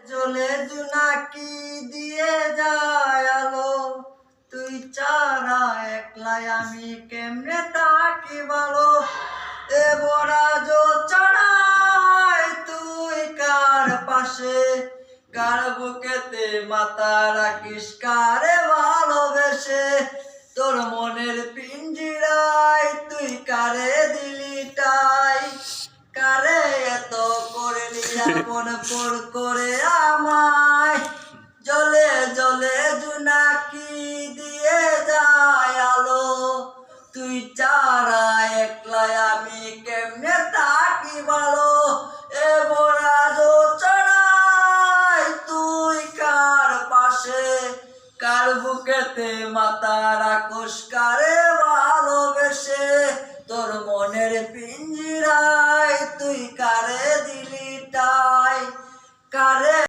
জ্বলে জোনাকি দিয়ে যায় আলো, তুই ছাড়া একলাই আমি কেমনে থাকি ভালো। এ বড়া চড়াই তুই কার পাশে, কার বুকেতে মাথা রাখিস কারে ভালোবেসে। তোর মনের পিঞ্জিরায় তুই কারে দিলি ঠাই, কারে এত করলি আপন পর করে আমায়। জ্বলে জ্বলে জোনাকি দিয়ে যায় আলো, তুই ছাড়া একলাই আমি কেমনে থাকি ভালো। এ বড়া চড়াই তুই কার পাশে, কার বুকেতে মাথা রাখোস